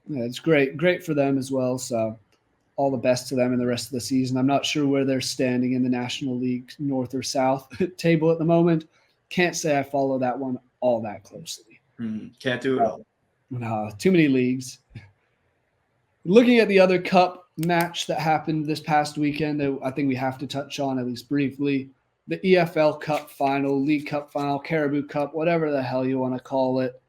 Yeah, it's great. Great for them as well. So all the best to them in the rest of the season. I'm not sure where they're standing in the National League North or South table at the moment. Can't say I follow that one all that closely.
Can't do it all.
No, too many leagues. Looking at the other cup match that happened this past weekend, I think we have to touch on at least briefly the EFL Cup Final, League Cup Final, Caribou Cup, whatever the hell you want to call it.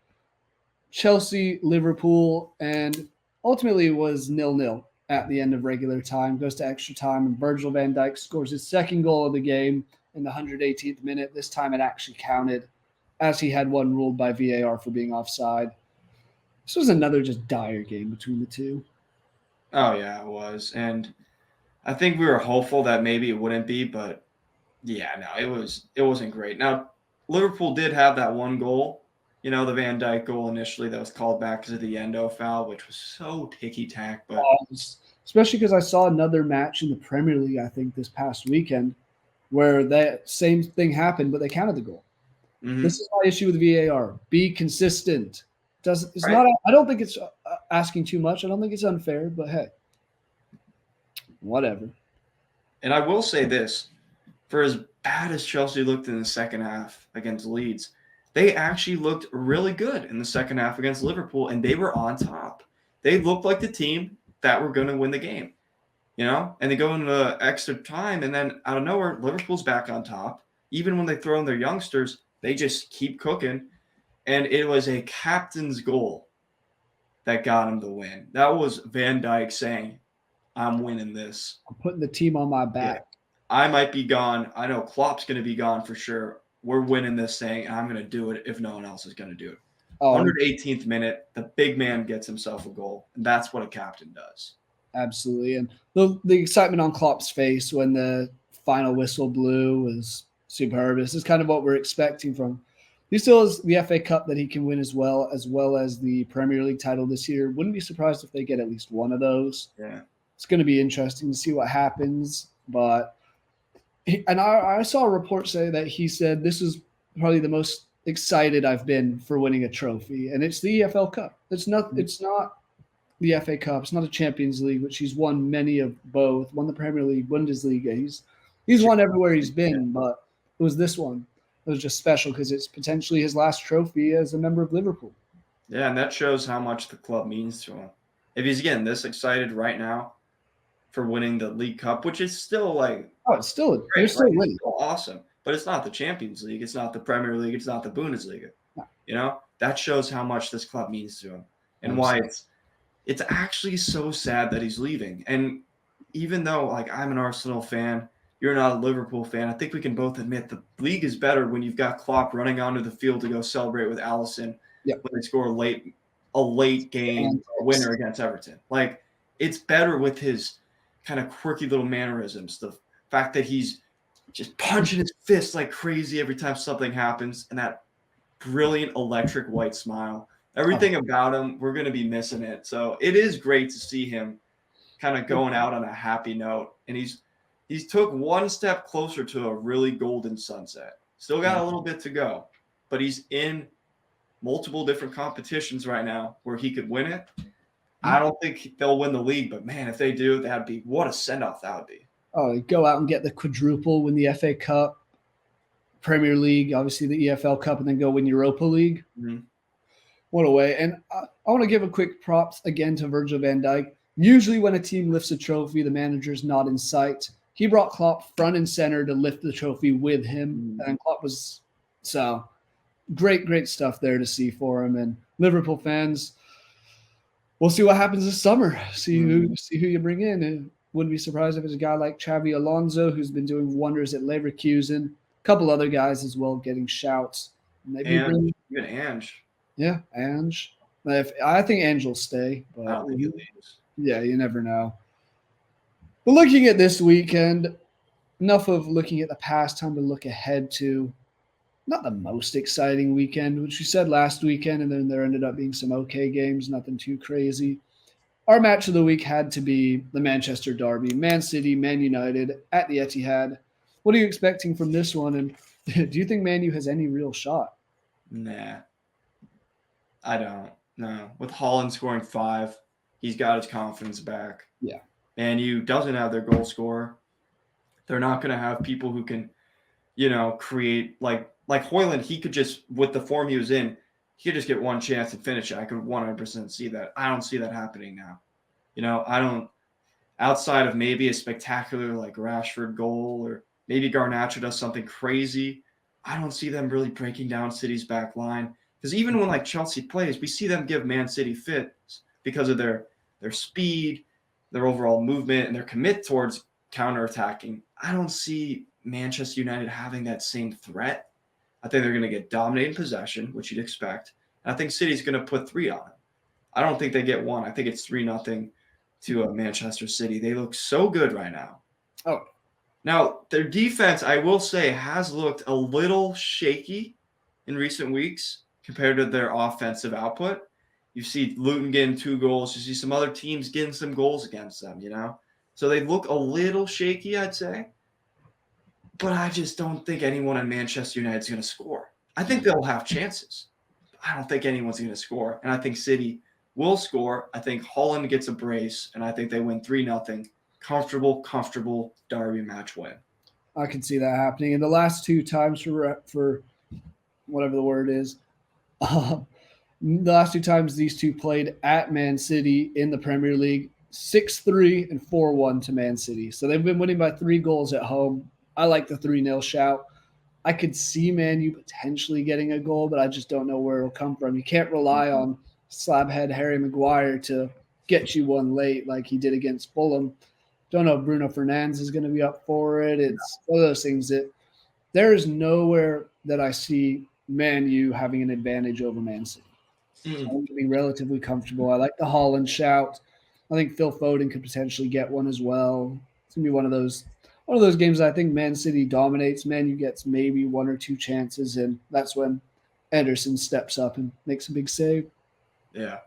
Chelsea, Liverpool, and ultimately it was 0-0 at the end of regular time. Goes to extra time, and Virgil van Dijk scores his second goal of the game in the 118th minute. This time it actually counted, as he had one ruled by VAR for being offside. This was another just dire game between the two.
Oh, yeah, it was. And I think we were hopeful that maybe it wouldn't be, but yeah, no, it wasn't great. Now, Liverpool did have that one goal, the Van Dijk goal initially that was called back because of the Endo foul, which was so ticky-tack. But
especially because I saw another match in the Premier League, I think, this past weekend, where that same thing happened, but they counted the goal. Mm-hmm. This is my issue with VAR. Be consistent. I don't think it's asking too much. I don't think it's unfair, but hey, whatever.
And I will say this, for as bad as Chelsea looked in the second half against Leeds, they actually looked really good in the second half against Liverpool, and they were on top. They looked like the team that were going to win the game, and they go into extra time, and then out of nowhere, Liverpool's back on top. Even when they throw in their youngsters, they just keep cooking. And it was a captain's goal that got him the win. That was Van Dijk saying, I'm winning this.
I'm putting the team on my back.
Yeah. I might be gone. I know Klopp's going to be gone for sure. We're winning this thing, and I'm going to do it if no one else is going to do it. 118th minute, the big man gets himself a goal, and that's what a captain does.
Absolutely. And the excitement on Klopp's face when the final whistle blew was superb. This is kind of what we're expecting from. He still has the FA Cup that he can win as well as the Premier League title this year. Wouldn't be surprised if they get at least one of those.
Yeah.
It's going to be interesting to see what happens. But I saw a report say that he said this is probably the most excited I've been for winning a trophy, and it's the EFL Cup. It's not the FA Cup. It's not a Champions League, which he's won many of both. Won the Premier League, Bundesliga. He's won everywhere he's been, but it was this one. It was just special because it's potentially his last trophy as a member of Liverpool.
Yeah, and that shows how much the club means to him. If he's getting this excited right now for winning the League Cup, which is still like
it's still they're
great,
still
right?
winning.
It's still awesome. But it's not the Champions League. It's not the Premier League. It's not the Bundesliga. You know, that shows how much this club means to him and why it's actually so sad that he's leaving. And even though like I'm an Arsenal fan, you're not a Liverpool fan, I think we can both admit the league is better when you've got Klopp running onto the field to go celebrate with Alisson when they score a late game winner against Everton. Like, it's better with his kind of quirky little mannerisms. The fact that he's just punching his fist like crazy every time something happens, and that brilliant electric white smile. Everything about him, we're going to be missing it. So it is great to see him kind of going out on a happy note. And he's took one step closer to a really golden sunset. Still got a little bit to go, but he's in multiple different competitions right now where he could win it. I don't think they'll win the league, but man, if they do, that'd be what a send-off that would be.
Oh, go out and get the quadruple, win the FA Cup, Premier League, obviously the EFL Cup, and then go win Europa League.
Mm-hmm.
What a way. And I want to give a quick props again to Virgil van Dijk. Usually when a team lifts a trophy, the manager's not in sight. He brought Klopp front and center to lift the trophy with him. And Klopp was so great stuff there to see for him. And Liverpool fans, we'll see what happens this summer. See who you bring in. And wouldn't be surprised if it's a guy like Xavi Alonso, who's been doing wonders at Leverkusen. A couple other guys as well getting shouts. Maybe
even Ange.
Yeah, Ange. I think Ange will stay. But
I don't think he leaves.
Yeah, you never know. But looking at this weekend, enough of looking at the past, time to look ahead to not the most exciting weekend, which we said last weekend, and then there ended up being some okay games, nothing too crazy. Our match of the week had to be the Manchester Derby, Man City, Man United at the Etihad. What are you expecting from this one? And do you think Man U has any real shot?
Nah, I don't. No. With Haaland scoring 5, he's got his confidence back.
Yeah.
Man U doesn't have their goal scorer. They're not going to have people who can, create like Højlund. He could just, with the form he was in, he could just get one chance and finish it. I could 100% see that. I don't see that happening now. I don't, outside of maybe a spectacular like Rashford goal or maybe Garnacho does something crazy, I don't see them really breaking down City's back line. Because even when like Chelsea plays, we see them give Man City fits because of their speed, their overall movement, and their commit towards counterattacking. I don't see Manchester United having that same threat. I think they're going to get dominated in possession, which you'd expect. And I think City's going to put 3 on it. I don't think they get 1. I think it's 3-0 to Manchester City. They look so good right now.
Oh.
Now, their defense, I will say, has looked a little shaky in recent weeks compared to their offensive output. You see Luton getting 2 goals. You see some other teams getting some goals against them, So they look a little shaky, I'd say. But I just don't think anyone in Manchester United is going to score. I think they'll have chances. I don't think anyone's going to score. And I think City will score. I think Haaland gets a brace, and I think they win 3-0. Comfortable Derby match win.
I can see that happening. And the last 2 times for whatever the word is, the last 2 times these two played at Man City in the Premier League, 6-3 and 4-1 to Man City. So they've been winning by 3 goals at home. I like the 3-0 shout. I could see Man U potentially getting a goal, but I just don't know where it'll come from. You can't rely on slabhead Harry Maguire to get you one late like he did against Fulham. Don't know if Bruno Fernandes is going to be up for it. It's one of those things that there is nowhere that I see Man U having an advantage over Man City. So I'm going to be relatively comfortable. I like the Haaland shout. I think Phil Foden could potentially get one as well. It's going to be one of those games that I think Man City dominates. Man U gets maybe 1 or 2 chances, and that's when Anderson steps up and makes a big save.
Yeah.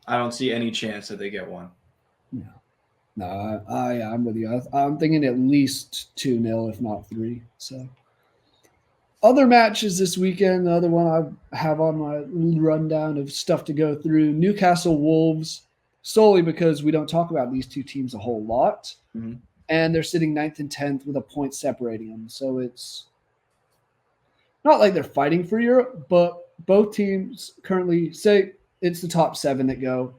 I don't see any chance that they get one.
No, I'm with you. I'm thinking at least 2-0, if not 3. So, other matches this weekend, the other one I have on my rundown of stuff to go through, Newcastle Wolves, solely because we don't talk about these 2 teams a whole lot.
Mm-hmm.
And they're sitting 9th and 10th with a point separating them. So it's not like they're fighting for Europe, but both teams currently, say it's the top 7 that go.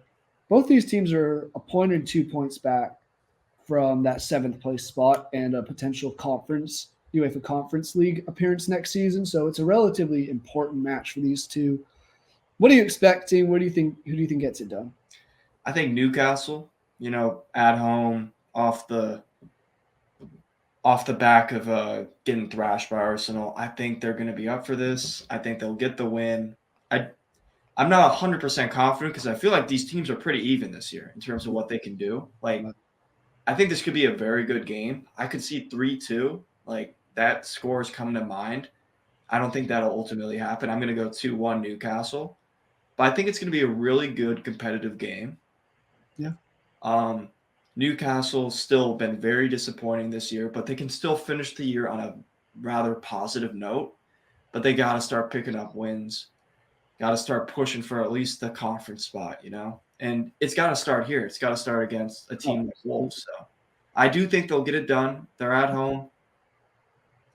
Both these teams are a point and 2 points back from that 7th place spot and a potential UEFA Conference League appearance next season. So it's a relatively important match for these two. What are you expecting? Who do you think gets it done?
I think Newcastle, at home off the back of getting thrashed by Arsenal. I think they're going to be up for this. I think they'll get the win. I'm not 100% confident because I feel like these teams are pretty even this year in terms of what they can do. Like, I think this could be a very good game. I could see 3-2. Like, that score is coming to mind. I don't think that'll ultimately happen. I'm going to go 2-1 Newcastle. But I think it's going to be a really good competitive game.
Yeah.
Newcastle's still been very disappointing this year, but they can still finish the year on a rather positive note. But they got to start picking up wins. Got to start pushing for at least the conference spot, And it's got to start here. It's got to start against a team like Wolves. So I do think they'll get it done. They're at home.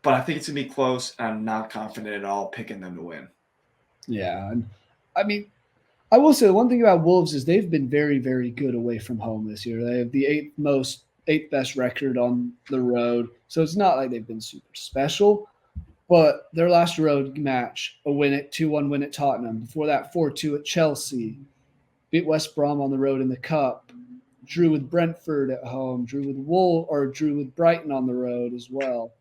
But I think it's going to be close, and I'm not confident at all picking them to win.
Yeah. And I mean, I will say the one thing about Wolves is they've been very, very good away from home this year. They have the eighth best record on the road. So it's not like they've been super special. But their last road match, a 2-1 win at Tottenham. Before that, 4-2 at Chelsea. Beat West Brom on the road in the Cup. Drew with Brentford at home. Drew with Brighton on the road as well.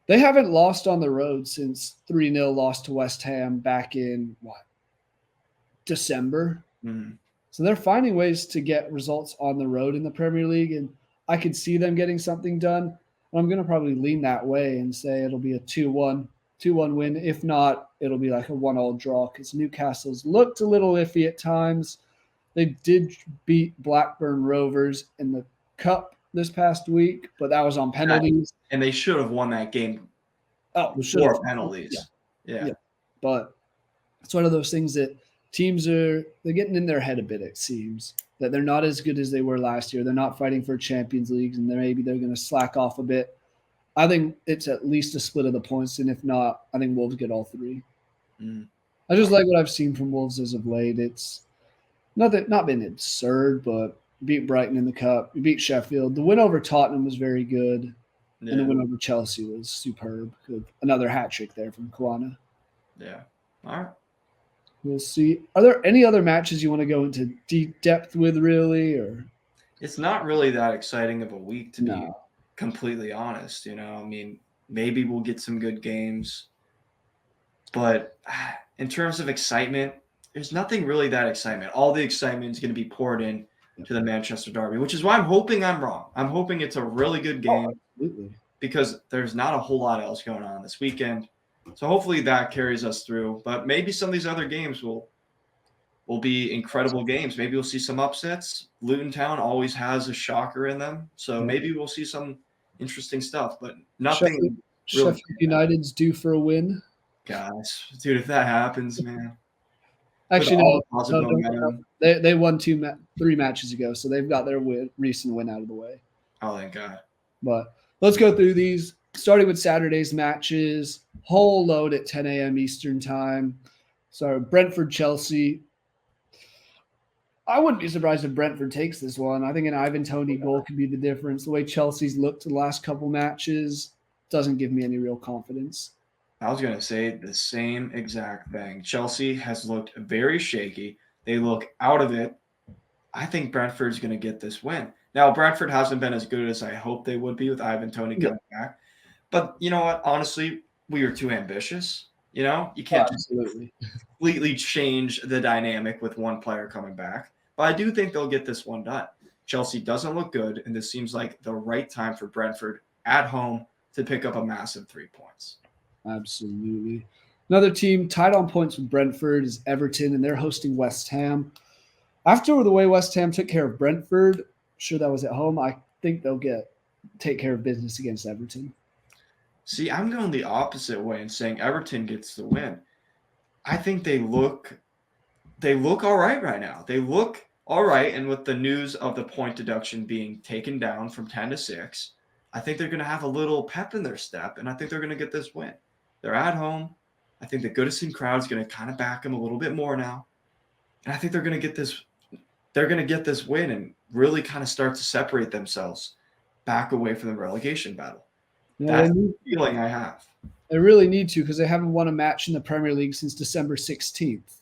They haven't lost on the road since 3-0 loss to West Ham back in December.
Mm-hmm.
So they're finding ways to get results on the road in the Premier League, and I could see them getting something done. I'm going to probably lean that way and say it'll be a 2-1 win. If not, it'll be like a 1-1 draw because Newcastle's looked a little iffy at times. They did beat Blackburn Rovers in the Cup this past week, but that was on penalties.
And they should have won that game
before
penalties. Yeah.
But it's one of those things that teams they're getting in their head a bit, it seems. That they're not as good as they were last year. They're not fighting for Champions Leagues, and maybe they're going to slack off a bit. I think it's at least a split of the points, and if not, I think Wolves get all 3. I just like what I've seen from Wolves as of late. It's not been absurd, but beat Brighton in the Cup. You beat Sheffield. The win over Tottenham was very good, and the win over Chelsea was superb. Another hat trick there from Kwana.
Yeah. All right.
We'll see. Are there any other matches you want to go into deep depth with, really? Or
it's not really that exciting of a week, to be completely honest. I mean, maybe we'll get some good games. But in terms of excitement, there's nothing really that excitement. All the excitement is going to be poured in to the Manchester Derby, which is why I'm hoping I'm wrong. I'm hoping it's a really good game because there's not a whole lot else going on this weekend. So hopefully that carries us through. But maybe some of these other games will be incredible games. Maybe we'll see some upsets. Luton Town always has a shocker in them. So maybe we'll see some interesting stuff. But nothing
Sheffield United's due for a win.
Guys, dude, if that happens, man.
Actually, they won 3 matches ago, so they've got their recent win out of the way.
Oh, thank God.
But let's go through these. Starting with Saturday's matches, whole load at 10 a.m. Eastern time. So Brentford-Chelsea. I wouldn't be surprised if Brentford takes this one. I think an Ivan Toney goal could be the difference. The way Chelsea's looked the last couple matches doesn't give me any real confidence.
I was going to say the same exact thing. Chelsea has looked very shaky. They look out of it. I think Brentford's going to get this win. Now, Brentford hasn't been as good as I hoped they would be with Ivan Toney coming back. But you know what? Honestly, we are too ambitious. You can't just completely change the dynamic with one player coming back. But I do think they'll get this one done. Chelsea doesn't look good, and this seems like the right time for Brentford at home to pick up a massive 3 points.
Absolutely. Another team tied on points with Brentford is Everton, and they're hosting West Ham. After the way West Ham took care of Brentford, sure that was at home, I think they'll take care of business against Everton.
See, I'm going the opposite way and saying Everton gets the win. I think they look all right now. They look all right, and with the news of the point deduction being taken down from 10 to 6, I think they're going to have a little pep in their step, and I think they're going to get this win. They're at home. I think the Goodison crowd is going to kind of back them a little bit more now, and I think they're going to get this they're going to get this win and really kind of start to separate themselves back away from the relegation battle.
Yeah,
That's the feeling I have.
they really need to because they haven't won a match in the Premier League since December 16th.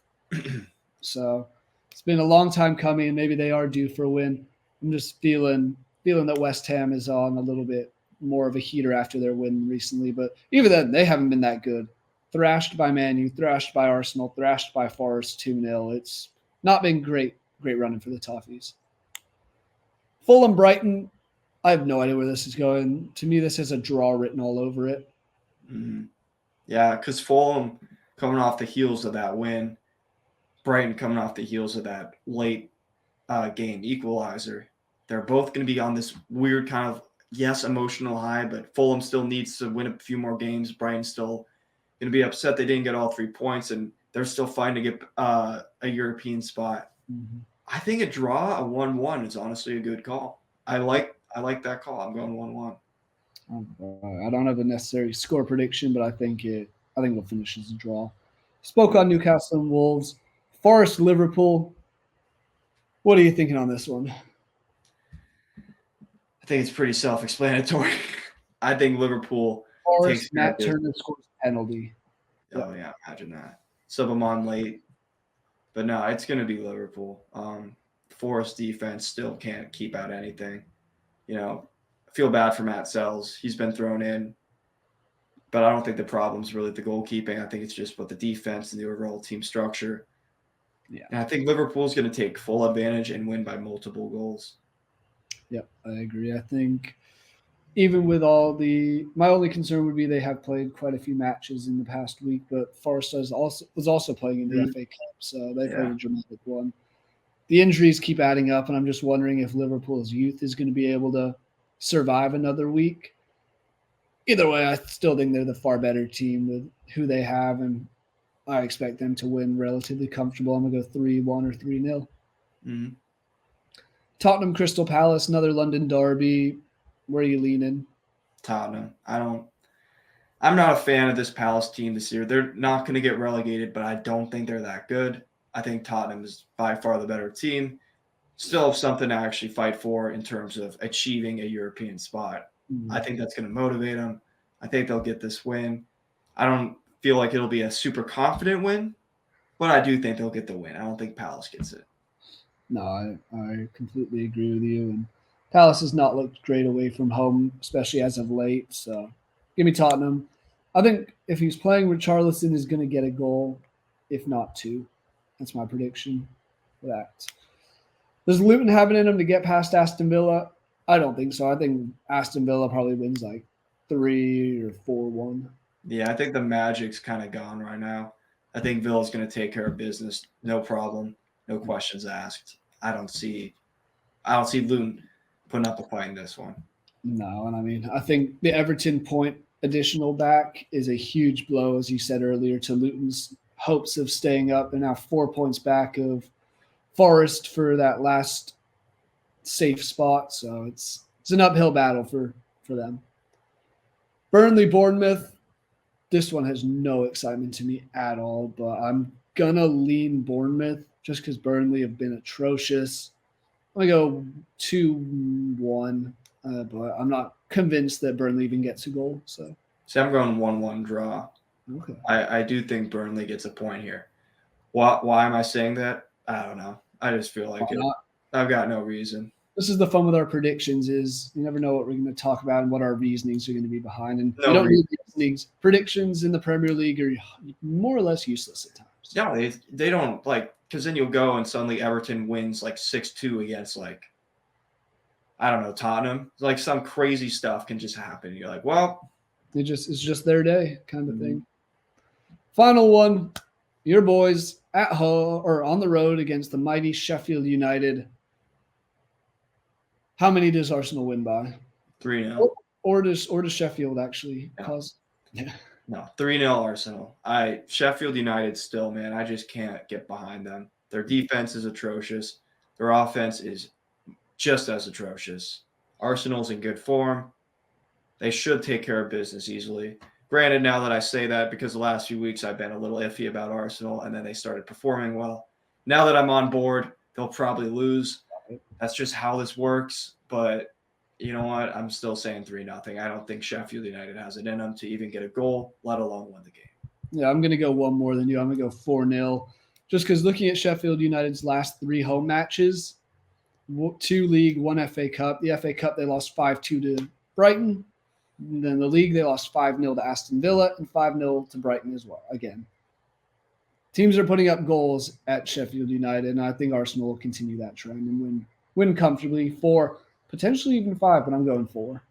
So it's been a long time coming, and maybe they are due for a win. I'm just feeling that West Ham is on a little bit more of a heater after their win recently. But even then, they haven't been that good. Thrashed by Man U, thrashed by Arsenal, thrashed by Forest 2-0. It's not been great running for the Toffees. Fulham Brighton, I have no idea where this is going. To me, this has a draw written all over it.
Mm-hmm. Yeah, because Fulham coming off the heels of that win, Brighton coming off the heels of that late game equalizer. They're both going to be on this weird kind of, yes, emotional high, but Fulham still needs to win a few more games. Brighton's still going to be upset they didn't get all 3 points, and they're still fighting to get a European spot.
Mm-hmm.
I think a draw, a 1-1 is honestly a good call. I like that call. I'm going 1-1.
I don't have a necessary score prediction, but I think it'll finish as a draw. Spoke on Newcastle and Wolves. Forest Liverpool. What are you thinking on this one?
I think it's pretty self-explanatory. I think Liverpool
Forest, Matt Turner scores penalty.
Oh, yeah, imagine that. Sub him on late. But no, it's going to be Liverpool. Forest defense still can't keep out anything. I feel bad for Matt Sells. He's been thrown in. But I don't think the problem's really the goalkeeping. I think it's just what the defense and the overall team structure.
Yeah.
And I think Liverpool's going to take full advantage and win by multiple goals.
Yep, I agree. I think even with my only concern would be they have played quite a few matches in the past week, but Forest was also playing in the FA Cup, so they played a dramatic one. The injuries keep adding up, and I'm just wondering if Liverpool's youth is going to be able to survive another week. Either way, I still think they're the far better team with who they have, and I expect them to win relatively comfortable. I'm going to go 3-1 or 3-0.
Mm-hmm.
Tottenham Crystal Palace, another London derby. Where are you leaning?
Tottenham. I'm not a fan of this Palace team this year. They're not going to get relegated, but I don't think they're that good. I think Tottenham is by far the better team. Still have something to actually fight for in terms of achieving a European spot. I think that's going to motivate them. I think they'll get this win. I don't feel like it'll be a super confident win, but I do think they'll get the win. I don't think Palace gets it.
No, I completely agree with you. And Palace has not looked great away from home, especially as of late. So give me Tottenham. I think if he's playing, Richarlison is going to get a goal, if not 2. That's my prediction for that. Does Luton have it in him to get past Aston Villa? I don't think so. I think Aston Villa probably wins like 3 or 4-1.
Yeah, I think the magic's kind of gone right now. I think Villa's going to take care of business, no problem, no questions asked. I don't see Luton putting up a fight in this one.
No, and I mean, I think the Everton point additional back is a huge blow, as you said earlier, to Luton's hopes of staying up. They're now 4 points back of Forest for that last safe spot. So it's an uphill battle for them. Burnley, Bournemouth. This one has no excitement to me at all, but I'm going to lean Bournemouth just because Burnley have been atrocious. I'm going to go 2-1, but I'm not convinced that Burnley even gets a goal. So
I'm going 1-1 draw.
Okay.
I do think Burnley gets a point here. Why am I saying that? I don't know. I just feel like it. I've got no reason.
This is the fun with our predictions is you never know what we're going to talk about and what our reasonings are going to be behind. And we don't need reasonings. Predictions in the Premier League are more or less useless at times.
No, they don't because then you'll go and suddenly Everton wins 6-2 against I don't know, Tottenham. Some crazy stuff can just happen. You're like, well,
it's just their day kind of thing. Final one, your boys at home or on the road against the mighty Sheffield United. How many does Arsenal win by?
3-0.
Or does Sheffield actually cause?
Yeah. No, 3-0 Arsenal. Sheffield United still, man, I just can't get behind them. Their defense is atrocious. Their offense is just as atrocious. Arsenal's in good form. They should take care of business easily. Granted, now that I say that, because the last few weeks I've been a little iffy about Arsenal, and then they started performing well. Now that I'm on board, They'll probably lose. That's just how this works. But you know what? I'm still saying 3-0. I don't think Sheffield United has it in them to even get a goal, let alone win the game.
Yeah, I'm going to go one more than you. I'm going to go 4-0. Just because looking at Sheffield United's last 3 home matches, 2 league, 1 FA Cup. The FA Cup, they lost 5-2 to Brighton. And then the league, they lost 5-0 to Aston Villa and 5-0 to Brighton as well. Again, teams are putting up goals at Sheffield United, and I think Arsenal will continue that trend and win comfortably 4, potentially even 5, but I'm going 4.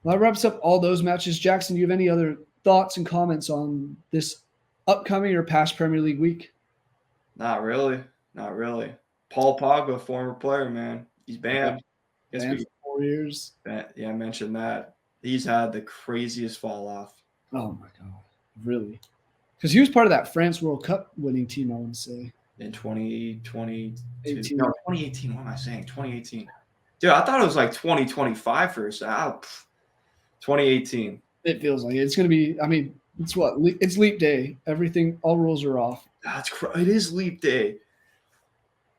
Well, that wraps up all those matches. Jackson, do you have any other thoughts and comments on this upcoming or past Premier League week?
Not really. Paul Pogba, former player, man. He's banned.
Banned for 4 years.
Yeah, I mentioned that. He's had the craziest fall off.
Oh, my God. Really? Because he was part of that France World Cup winning team, I want to say.
In 2020.
18.
No, 2018. What am I saying? 2018. Dude, I thought it was like 2025 first. 2018.
It feels like it's going to be, I mean, it's what? It's leap day. Everything, all rules are off.
It is leap day.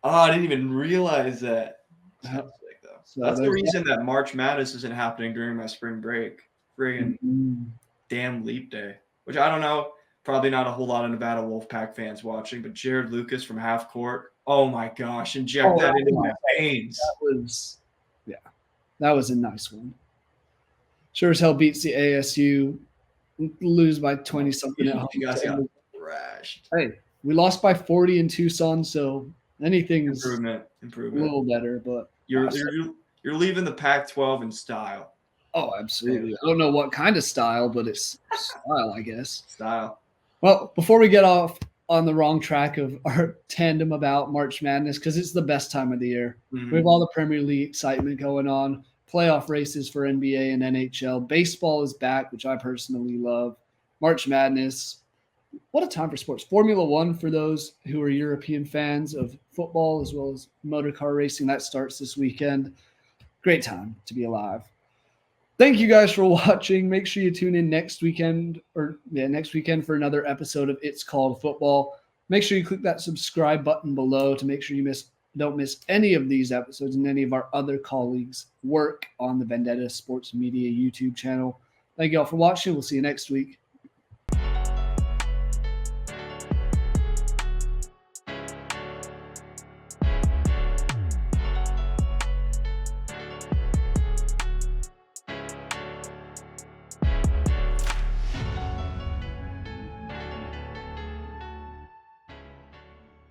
Oh, I didn't even realize that. Sounds sick, though. So that's the reason that March Madness isn't happening during my spring break. Friggin' damn leap day. Which I don't know. Probably not a whole lot of Nevada Wolfpack fans watching, but Jarrod Lucas from half court. Oh my gosh, inject that into my veins.
That was a nice one. Sure as hell beats the ASU, lose by 20 something at home.
You guys got thrashed.
Hey, we lost by 40 in Tucson, so anything's
improvement.
A little better, but
you're leaving the Pac-12 in style.
Oh, absolutely. I don't know what kind of style, but it's style, I guess.
Style.
Well, before we get off on the wrong track of our tandem about March Madness, because it's the best time of the year. We have all the Premier League excitement going on, playoff races for NBA and NHL. Baseball is back, which I personally love. March Madness. What a time for sports. Formula One for those who are European fans of football as well as motor car racing. That starts this weekend. Great time to be alive. Thank you guys for watching. Make sure you tune in next weekend for another episode of It's Called Football. Make sure you click that subscribe button below to make sure you don't miss any of these episodes and any of our other colleagues' work on the Vendetta Sports Media YouTube channel. Thank you all for watching. We'll see you next week.